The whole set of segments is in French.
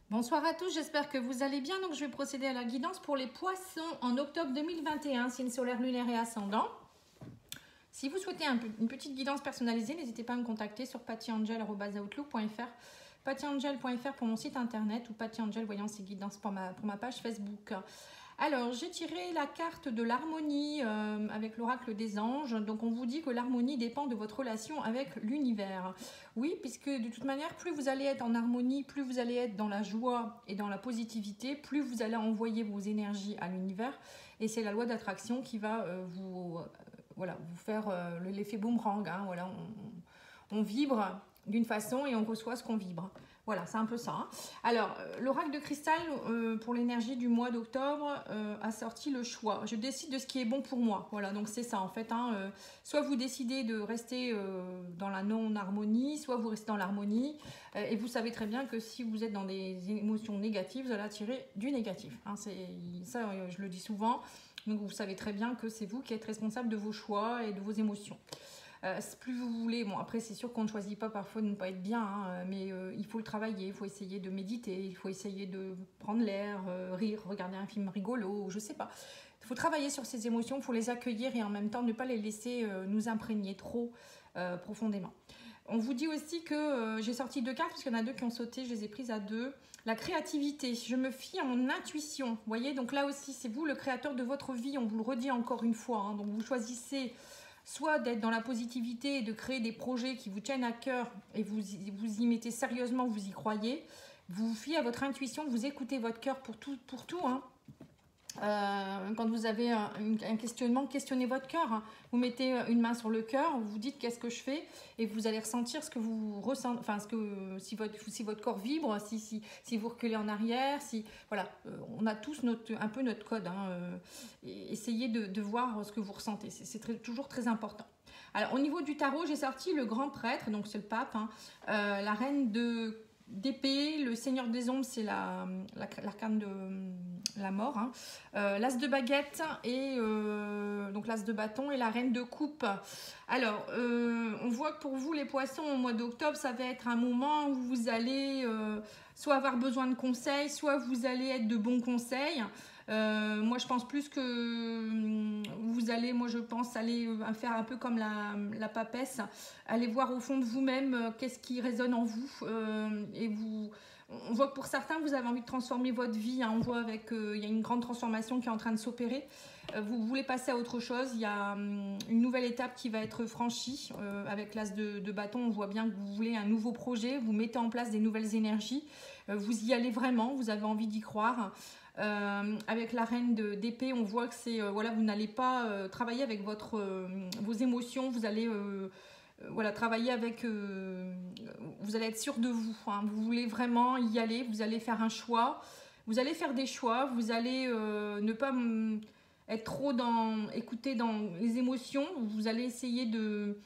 Bonsoir à tous, j'espère que vous allez bien. Donc je vais procéder à la guidance pour les poissons en octobre 2021, signe solaire, lunaire et ascendant. Si vous souhaitez une petite guidance personnalisée, n'hésitez pas à me contacter sur pattyangel@outlook.fr, pattyangel.fr pour mon site internet ou pattyangel voyance et guidance pour ma page Facebook. Alors, j'ai tiré la carte de l'harmonie avec l'oracle des anges. Donc, on vous dit que l'harmonie dépend de votre relation avec l'univers. Oui, puisque de toute manière, plus vous allez être en harmonie, plus vous allez être dans la joie et dans la positivité, plus vous allez envoyer vos énergies à l'univers. Et c'est la loi d'attraction qui va vous faire l'effet boomerang. Hein, voilà, on vibre d'une façon et on reçoit ce qu'on vibre. Voilà, c'est un peu ça. Hein. Alors, l'oracle de cristal, pour l'énergie du mois d'octobre, a sorti le choix. Je décide de ce qui est bon pour moi. Voilà, donc c'est ça en fait. Hein. Soit vous décidez de rester dans la non-harmonie, soit vous restez dans l'harmonie. Et vous savez très bien que si vous êtes dans des émotions négatives, vous allez attirer du négatif. Hein. Ça, je le dis souvent. Donc, vous savez très bien que c'est vous qui êtes responsable de vos choix et de vos émotions. Plus vous voulez, bon après c'est sûr qu'on ne choisit pas parfois de ne pas être bien, hein, mais il faut le travailler, il faut essayer de méditer, il faut essayer de prendre l'air, rire, regarder un film rigolo, je sais pas. Il faut travailler sur ces émotions, il faut les accueillir et en même temps ne pas les laisser nous imprégner trop profondément. On vous dit aussi que j'ai sorti 2 cartes, parce qu'il y en a 2 qui ont sauté, je les ai prises à 2. La créativité, je me fie à mon intuition, vous voyez, donc là aussi c'est vous le créateur de votre vie, on vous le redit encore une fois, hein, donc vous choisissez soit d'être dans la positivité et de créer des projets qui vous tiennent à cœur et vous y mettez sérieusement, vous y croyez. Vous vous fiez à votre intuition, vous écoutez votre cœur pour tout. Hein. Quand vous avez un questionnement, questionnez votre cœur. Hein. Vous mettez une main sur le cœur, vous vous dites qu'est-ce que je fais et vous allez ressentir ce que vous ressentez, enfin si votre corps vibre, si vous reculez en arrière, voilà, on a tous un peu notre code. Hein, essayez de voir ce que vous ressentez, c'est toujours très important. Alors au niveau du tarot, j'ai sorti le grand prêtre, donc c'est le pape, hein, la reine d'épée, le seigneur des ombres, c'est l'arcane de la mort, hein. L'as de baguette et donc l'as de bâton et la reine de coupe. Alors, on voit que pour vous les poissons au mois d'octobre, ça va être un moment où vous allez soit avoir besoin de conseils, soit vous allez être de bons conseils. Moi je pense plus que vous allez, moi je pense aller faire un peu comme la papesse, aller voir au fond de vous-même qu'est-ce qui résonne en vous et on voit que pour certains vous avez envie de transformer votre vie, hein, on voit avec il y a une grande transformation qui est en train de s'opérer, vous voulez passer à autre chose, il y a une nouvelle étape qui va être franchie avec l'as de bâton, on voit bien que vous voulez un nouveau projet, vous mettez en place des nouvelles énergies, vous y allez vraiment, vous avez envie d'y croire. Avec la reine d'épée, on voit que c'est voilà, vous n'allez pas travailler avec vos émotions, vous allez voilà, travailler avec vous allez être sûr de vous, hein, vous voulez vraiment y aller, vous allez faire un choix, vous allez faire des choix, vous allez ne pas être trop écouter dans les émotions, vous allez essayer de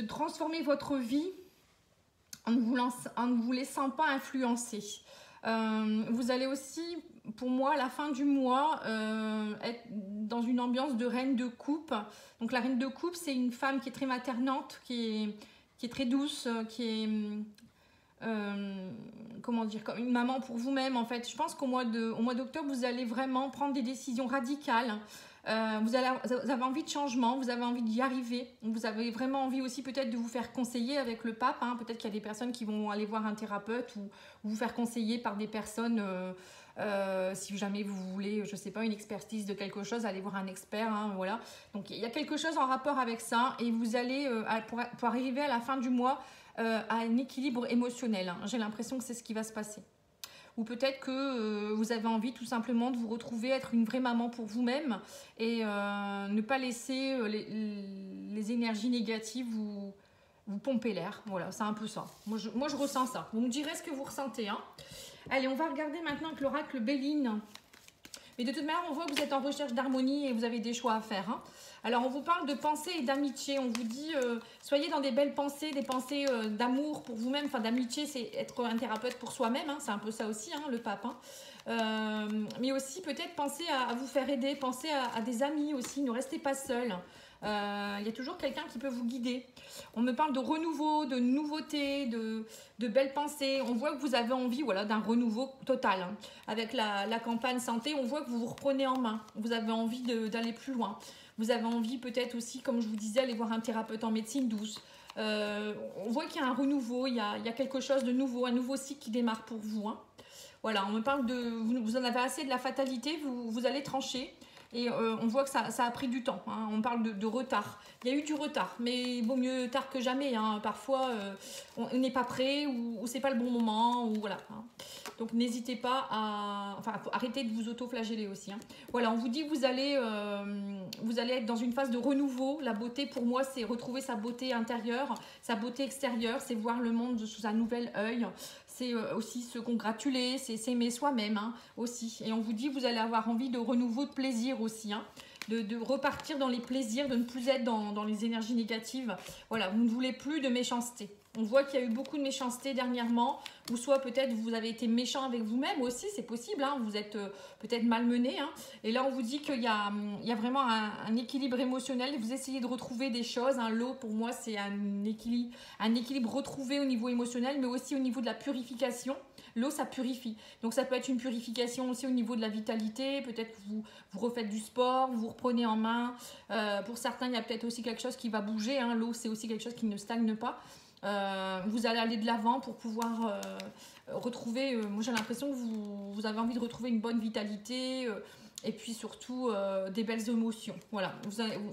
transformer votre vie en ne vous laissant pas influencer. Vous allez aussi, pour moi, à la fin du mois, être dans une ambiance de reine de coupe. Donc la reine de coupe, c'est une femme qui est très maternante, qui est très douce, qui est, comme une maman pour vous-même. En fait, je pense qu'au mois d'octobre, vous allez vraiment prendre des décisions radicales. Vous avez envie de changement, vous avez envie d'y arriver, vous avez vraiment envie aussi peut-être de vous faire conseiller avec le pape, hein. Peut-être qu'il y a des personnes qui vont aller voir un thérapeute ou vous faire conseiller par des personnes, si jamais vous voulez, je sais pas, une expertise de quelque chose, allez voir un expert, hein, voilà. Donc il y a quelque chose en rapport avec ça et vous allez, pour arriver à la fin du mois, à un équilibre émotionnel, hein. J'ai l'impression que c'est ce qui va se passer. Ou peut-être que vous avez envie tout simplement de vous retrouver, être une vraie maman pour vous-même et ne pas laisser les énergies négatives vous pomper l'air. Voilà, c'est un peu ça. Moi, je ressens ça. Vous me direz ce que vous ressentez. Hein. Allez, on va regarder maintenant avec l'oracle Béline. Mais de toute manière, on voit que vous êtes en recherche d'harmonie et vous avez des choix à faire. Hein. Alors, on vous parle de pensée et d'amitié. On vous dit, soyez dans des belles pensées, des pensées d'amour pour vous-même. Enfin, d'amitié, c'est être un thérapeute pour soi-même. Hein. C'est un peu ça aussi, hein, le pape. Hein. Mais aussi, peut-être, pensez à vous faire aider. Pensez à des amis aussi. Ne restez pas seul. Il y a toujours quelqu'un qui peut vous guider. On me parle de renouveau, de nouveauté, de belles pensées. On voit que vous avez envie, voilà, d'un renouveau total. Hein. Avec la campagne santé, on voit que vous vous reprenez en main. Vous avez envie d'aller plus loin. Vous avez envie peut-être aussi, comme je vous disais, aller voir un thérapeute en médecine douce. On voit qu'il y a un renouveau, il y a quelque chose de nouveau, un nouveau cycle qui démarre pour vous. Hein. Voilà, on me parle de... Vous en avez assez de la fatalité, vous allez trancher. Et on voit que ça a pris du temps. Hein. On parle de retard. Il y a eu du retard, mais il vaut mieux tard que jamais. Hein. Parfois, on n'est pas prêt ou c'est pas le bon moment. Ou voilà. Hein. Donc, n'hésitez pas à... Enfin, faut arrêter de vous auto-flageller aussi. Hein. Voilà, on vous dit que vous allez être dans une phase de renouveau. La beauté, pour moi, c'est retrouver sa beauté intérieure, sa beauté extérieure. C'est voir le monde sous un nouvel œil. C'est aussi se congratuler, c'est s'aimer soi-même hein, aussi. Et on vous dit que vous allez avoir envie de renouveau, de plaisir aussi. Hein, de repartir dans les plaisirs, de ne plus être dans les énergies négatives. Voilà, vous ne voulez plus de méchanceté. On voit qu'il y a eu beaucoup de méchanceté dernièrement, ou soit peut-être vous avez été méchant avec vous-même aussi, c'est possible, hein, vous êtes peut-être malmené. Hein, et là, on vous dit qu'il y a vraiment un équilibre émotionnel, vous essayez de retrouver des choses. Hein, l'eau, pour moi, c'est un équilibre retrouvé au niveau émotionnel, mais aussi au niveau de la purification. L'eau, ça purifie. Donc, ça peut être une purification aussi au niveau de la vitalité. Peut-être que vous refaites du sport, vous reprenez en main. Pour certains, il y a peut-être aussi quelque chose qui va bouger. Hein. L'eau, c'est aussi quelque chose qui ne stagne pas. Vous allez aller de l'avant pour pouvoir retrouver... moi, j'ai l'impression que vous avez envie de retrouver une bonne vitalité et puis surtout des belles émotions. Voilà.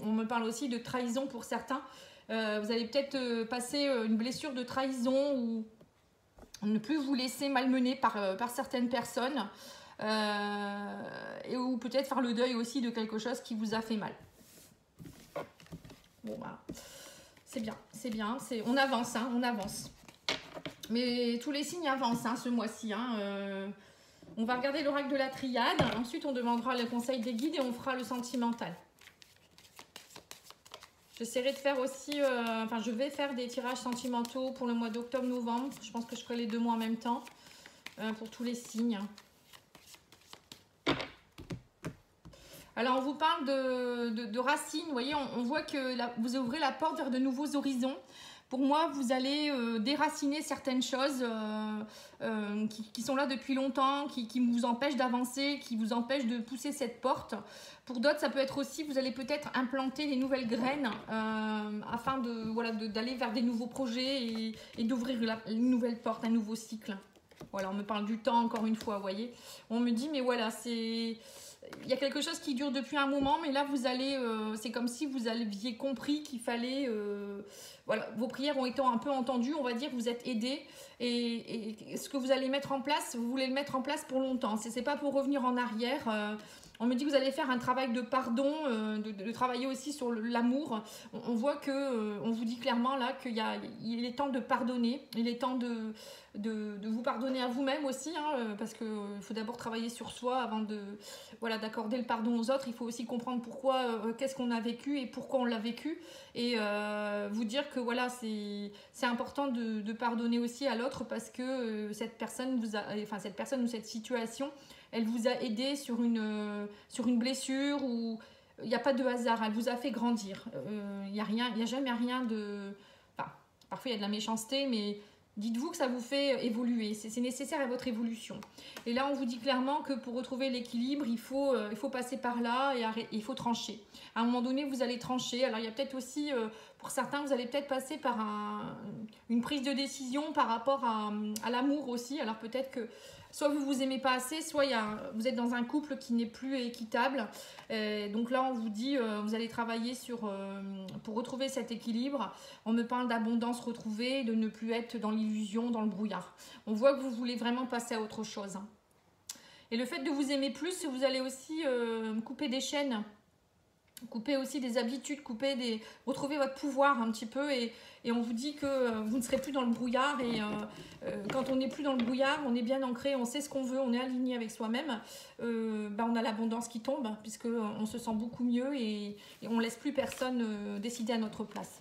On me parle aussi de trahison pour certains. Vous allez peut-être passer une blessure de trahison ou ne plus vous laisser malmener par certaines personnes ou peut-être faire le deuil aussi de quelque chose qui vous a fait mal. Bon, bah, c'est bien, on avance, hein, on avance. Mais tous les signes avancent hein, ce mois-ci. Hein, on va regarder l'oracle de la triade, ensuite on demandera le conseil des guides et on fera le sentimental. J'essaierai de faire aussi, je vais faire des tirages sentimentaux pour le mois d'octobre-novembre. Je pense que je ferai les 2 mois en même temps pour tous les signes. Alors, on vous parle de racines. Vous voyez, on voit que vous ouvrez la porte vers de nouveaux horizons. Pour moi, vous allez déraciner certaines choses qui sont là depuis longtemps, qui vous empêchent d'avancer, qui vous empêchent de pousser cette porte. Pour d'autres, ça peut être aussi, vous allez peut-être implanter des nouvelles graines afin d'aller vers des nouveaux projets et d'ouvrir une nouvelle porte, un nouveau cycle. Voilà, on me parle du temps encore une fois, vous voyez. On me dit, mais voilà, il y a quelque chose qui dure depuis un moment, mais là, vous allez, c'est comme si vous aviez compris qu'il fallait... voilà, vos prières ont été un peu entendues, on va dire, vous êtes aidés. Et ce que vous allez mettre en place, vous voulez le mettre en place pour longtemps. Ce n'est pas pour revenir en arrière. On me dit que vous allez faire un travail de pardon, de travailler aussi sur l'amour. On voit que, on vous dit clairement là qu'il est temps de pardonner. Il est temps de vous pardonner à vous-même aussi, hein, parce qu'il faut d'abord travailler sur soi avant d'accorder le pardon aux autres. Il faut aussi comprendre pourquoi, qu'est-ce qu'on a vécu et pourquoi on l'a vécu. Et vous dire que voilà, c'est important de pardonner aussi à l'autre parce que cette personne ou cette situation, elle vous a aidé sur une blessure ou il n'y a pas de hasard, elle vous a fait grandir. Il n'y a jamais rien de... Enfin, parfois il y a de la méchanceté, mais dites-vous que ça vous fait évoluer, c'est nécessaire à votre évolution. Et là, on vous dit clairement que pour retrouver l'équilibre, il faut passer par là et il faut trancher. À un moment donné, vous allez trancher. Alors, il y a peut-être aussi, pour certains, vous allez peut-être passer par une prise de décision par rapport à l'amour aussi. Alors, peut-être que soit vous vous aimez pas assez, soit vous êtes dans un couple qui n'est plus équitable. Donc là, on vous dit, vous allez travailler pour retrouver cet équilibre. On me parle d'abondance retrouvée, de ne plus être dans l'illusion, dans le brouillard. On voit que vous voulez vraiment passer à autre chose. Et le fait de vous aimer plus, vous allez aussi couper des chaînes, couper aussi des habitudes, retrouver votre pouvoir un petit peu et on vous dit que vous ne serez plus dans le brouillard et quand on n'est plus dans le brouillard, on est bien ancré, on sait ce qu'on veut, on est aligné avec soi-même, on a l'abondance qui tombe puisqu'on se sent beaucoup mieux et on ne laisse plus personne décider à notre place.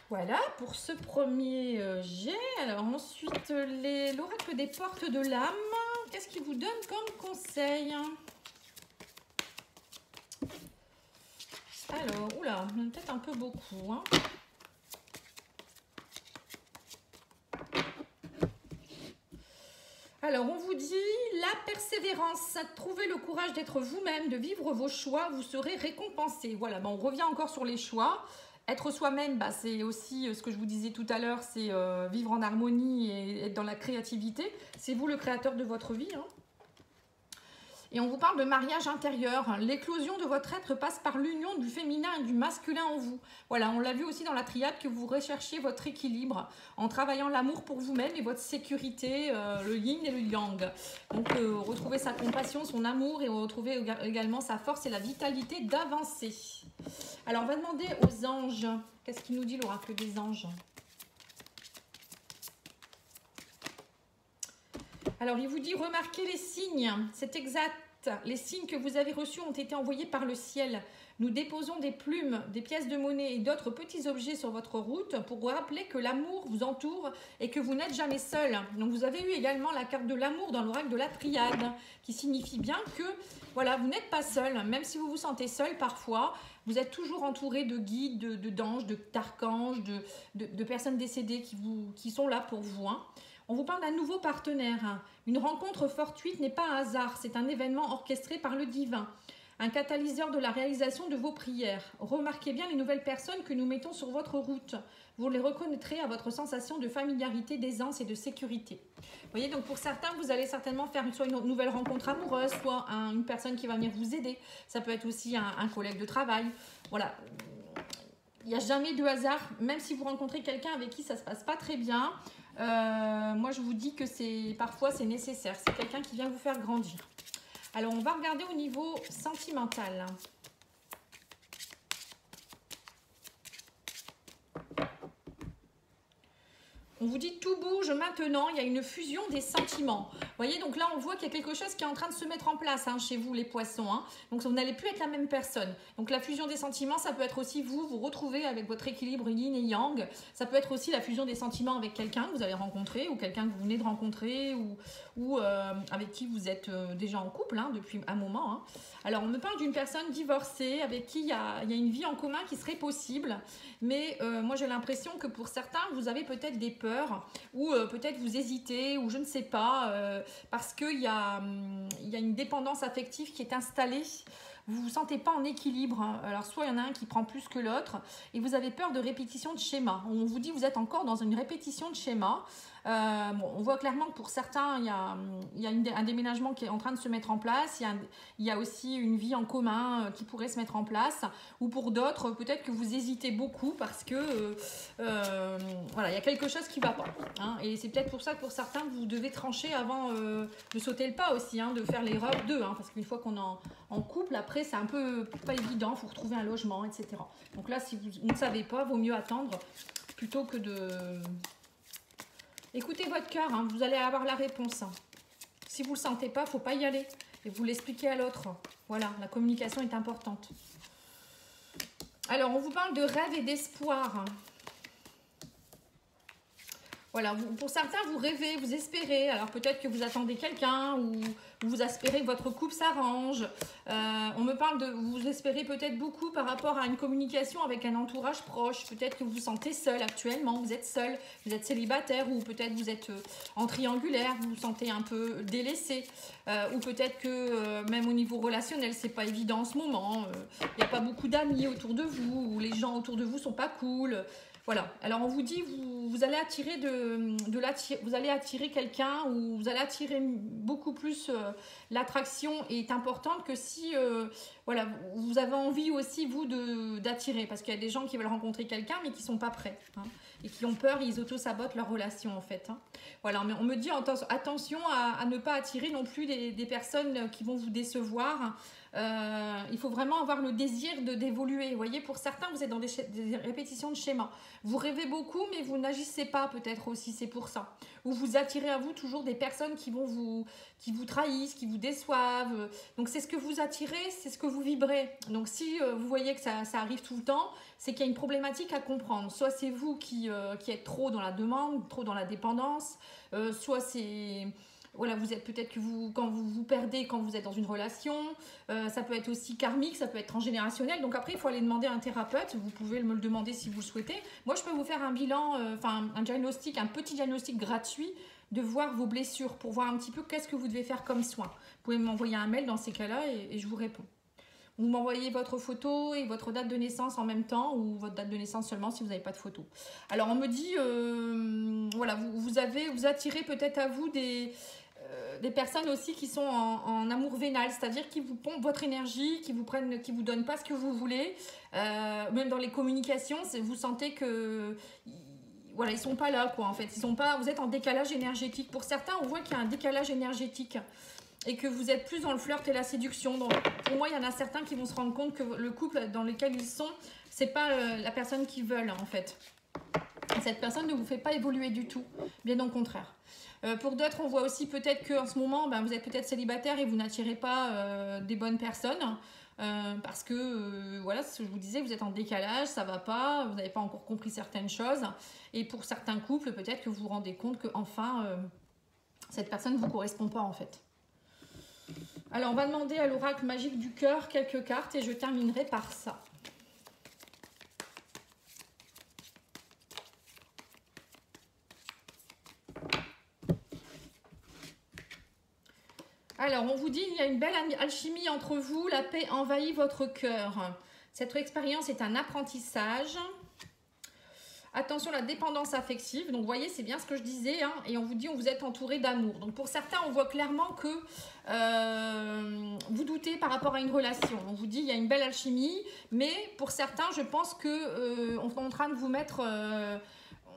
Voilà pour ce premier jet. Alors ensuite, l'oracle des portes de l'âme, qu'est-ce qu'il vous donne comme conseil ? Alors, oula, peut-être un peu beaucoup, hein. Alors, on vous dit la persévérance. Trouvez le courage d'être vous-même, de vivre vos choix, vous serez récompensé. Voilà, on revient encore sur les choix. Être soi-même, c'est aussi ce que je vous disais tout à l'heure, c'est vivre en harmonie et être dans la créativité. C'est vous le créateur de votre vie, hein. Et on vous parle de mariage intérieur. L'éclosion de votre être passe par l'union du féminin et du masculin en vous. Voilà, on l'a vu aussi dans la triade que vous recherchiez votre équilibre en travaillant l'amour pour vous-même et votre sécurité, le yin et le yang. Donc, retrouver sa compassion, son amour et retrouver également sa force et la vitalité d'avancer. Alors, on va demander aux anges. Qu'est-ce qu'il nous dit l'oracle des anges ? Alors, il vous dit, remarquez les signes, c'est exact. Les signes que vous avez reçus ont été envoyés par le ciel. Nous déposons des plumes, des pièces de monnaie et d'autres petits objets sur votre route pour vous rappeler que l'amour vous entoure et que vous n'êtes jamais seul. Donc, vous avez eu également la carte de l'amour dans l'oracle de la triade, qui signifie bien que, voilà, vous n'êtes pas seul. Même si vous vous sentez seul parfois, vous êtes toujours entouré de guides, d'anges, d'archanges, de personnes décédées qui sont là pour vous, hein. On vous parle d'un nouveau partenaire. Une rencontre fortuite n'est pas un hasard, c'est un événement orchestré par le divin. Un catalyseur de la réalisation de vos prières. Remarquez bien les nouvelles personnes que nous mettons sur votre route. Vous les reconnaîtrez à votre sensation de familiarité, d'aisance et de sécurité. Vous voyez, donc pour certains, vous allez certainement faire soit une nouvelle rencontre amoureuse, soit une personne qui va venir vous aider. Ça peut être aussi un collègue de travail. Voilà. Il n'y a jamais de hasard, même si vous rencontrez quelqu'un avec qui ça ne se passe pas très bien. Moi, je vous dis que parfois c'est nécessaire. C'est quelqu'un qui vient vous faire grandir. Alors, on va regarder au niveau sentimental. On vous dit tout bouge maintenant, il y a une fusion des sentiments. Vous voyez, donc là, on voit qu'il y a quelque chose qui est en train de se mettre en place chez vous, les poissons, hein. Donc, vous n'allez plus être la même personne. Donc, la fusion des sentiments, ça peut être aussi vous retrouver avec votre équilibre yin et yang. Ça peut être aussi la fusion des sentiments avec quelqu'un que vous avez rencontré ou quelqu'un que vous venez de rencontrer ou avec qui vous êtes déjà en couple depuis un moment, hein. Alors, on me parle d'une personne divorcée avec qui il y a une vie en commun qui serait possible. Mais moi, j'ai l'impression que pour certains, vous avez peut-être des peurs ou peut-être vous hésitez ou je ne sais pas parce qu'il y a une dépendance affective qui est installée. Vous ne vous sentez pas en équilibre, hein. Alors soit il y en a un qui prend plus que l'autre et vous avez peur de répétition de schéma. On vous dit que vous êtes encore dans une répétition de schéma. On voit clairement que pour certains, il y a un déménagement qui est en train de se mettre en place. Il y a aussi une vie en commun qui pourrait se mettre en place. Ou pour d'autres, peut-être que vous hésitez beaucoup parce que voilà, il y a quelque chose qui ne va pas, hein. Et c'est peut-être pour ça que pour certains, vous devez trancher avant de sauter le pas aussi, hein, de faire l'erreur d'eux. Hein, parce qu'une fois qu'on est en couple, après, c'est un peu pas évident. Il faut retrouver un logement, etc. Donc là, si vous ne savez pas, vaut mieux attendre plutôt que de... Écoutez votre cœur, hein, vous allez avoir la réponse. Si vous ne le sentez pas, il ne faut pas y aller. Et vous l'expliquez à l'autre. Voilà, la communication est importante. Alors, on vous parle de rêve et d'espoir. Voilà, pour certains, vous rêvez, vous espérez. Alors, peut-être que vous attendez quelqu'un ou vous espérez que votre couple s'arrange. On me parle de... Vous espérez peut-être beaucoup par rapport à une communication avec un entourage proche. Peut-être que vous vous sentez seul actuellement. Vous êtes seul, vous êtes célibataire ou peut-être vous êtes en triangulaire. Vous vous sentez un peu délaissé. Ou peut-être que même au niveau relationnel, c'est pas évident en ce moment. Il n'y a pas beaucoup d'amis autour de vous ou les gens autour de vous sont pas cool. Voilà, alors on vous dit, vous allez attirer vous allez attirer quelqu'un ou vous allez attirer beaucoup plus, l'attraction est importante que si, voilà, vous avez envie aussi, vous, d'attirer. Parce qu'il y a des gens qui veulent rencontrer quelqu'un mais qui ne sont pas prêts, hein, et qui ont peur, ils auto-sabotent leur relation en fait, hein. Voilà, mais on me dit attention à ne pas attirer non plus des personnes qui vont vous décevoir. Il faut vraiment avoir le désir d'évoluer. Vous voyez, pour certains, vous êtes dans des répétitions de schémas. Vous rêvez beaucoup, mais vous n'agissez pas peut-être aussi, c'est pour ça. Ou vous attirez à vous toujours des personnes qui vous trahissent, qui vous déçoivent. Donc, c'est ce que vous attirez, c'est ce que vous vibrez. Donc, si vous voyez que ça arrive tout le temps, c'est qu'il y a une problématique à comprendre. Soit c'est vous qui êtes trop dans la demande, trop dans la dépendance, soit c'est... voilà, vous êtes peut-être que quand vous vous perdez, quand vous êtes dans une relation, ça peut être aussi karmique, ça peut être transgénérationnel. Donc après, il faut aller demander à un thérapeute. Vous pouvez me le demander si vous le souhaitez. Moi, je peux vous faire un bilan, un diagnostic, un petit diagnostic gratuit de voir vos blessures pour voir un petit peu qu'est-ce que vous devez faire comme soin. Vous pouvez m'envoyer un mail dans ces cas-là et je vous réponds. Vous m'envoyez votre photo et votre date de naissance en même temps ou votre date de naissance seulement si vous n'avez pas de photo. Alors on me dit, voilà, vous attirez peut-être à vous des personnes aussi qui sont en amour vénal, c'est-à-dire qui vous pompent votre énergie, qui vous donnent pas ce que vous voulez. Même dans les communications, vous sentez que voilà, ils sont pas là quoi en fait. Vous êtes en décalage énergétique. Pour certains, on voit qu'il y a un décalage énergétique. Et que vous êtes plus dans le flirt et la séduction. Donc, pour moi, il y en a certains qui vont se rendre compte que le couple dans lequel ils sont, c'est pas la personne qu'ils veulent en fait. Cette personne ne vous fait pas évoluer du tout, bien au contraire. Pour d'autres, on voit aussi peut-être qu'en ce moment, vous êtes peut-être célibataire et vous n'attirez pas des bonnes personnes. Parce que, voilà, ce que je vous disais, vous êtes en décalage, ça va pas, vous n'avez pas encore compris certaines choses. Et pour certains couples, peut-être que vous vous rendez compte que enfin cette personne ne vous correspond pas en fait. Alors, on va demander à l'oracle magique du cœur quelques cartes et je terminerai par ça. Alors, on vous dit il y a une belle alchimie entre vous, la paix envahit votre cœur. Cette expérience est un apprentissage. Attention, la dépendance affective. Donc, vous voyez, c'est bien ce que je disais. Hein, et on vous dit, vous êtes entouré d'amour. Donc, pour certains, on voit clairement que vous doutez par rapport à une relation. On vous dit, il y a une belle alchimie. Mais pour certains, je pense que on est en train de vous mettre...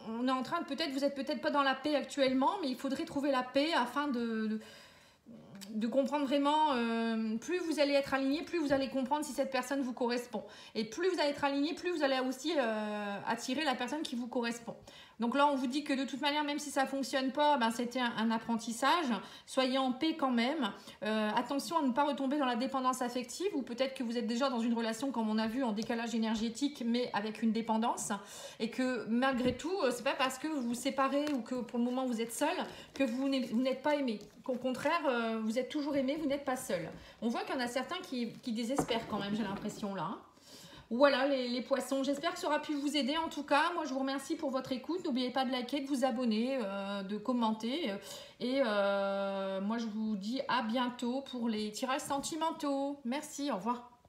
on est en train de vous êtes peut-être pas dans la paix actuellement, mais il faudrait trouver la paix afin de comprendre vraiment, plus vous allez être aligné, plus vous allez comprendre si cette personne vous correspond. Et plus vous allez être aligné, plus vous allez aussi attirer la personne qui vous correspond. Donc là, on vous dit que de toute manière, même si ça ne fonctionne pas, c'était un apprentissage. Soyez en paix quand même. Attention à ne pas retomber dans la dépendance affective ou peut-être que vous êtes déjà dans une relation, comme on a vu, en décalage énergétique, mais avec une dépendance. Et que malgré tout, c'est pas parce que vous vous séparez ou que pour le moment vous êtes seul que vous n'êtes pas aimé. Qu'au contraire, vous êtes toujours aimé, vous n'êtes pas seul. On voit qu'il y en a certains qui désespèrent quand même, j'ai l'impression là. Hein. Voilà les poissons, j'espère que ça aura pu vous aider en tout cas. Moi je vous remercie pour votre écoute, n'oubliez pas de liker, de vous abonner, de commenter. Et moi je vous dis à bientôt pour les tirages sentimentaux. Merci, au revoir.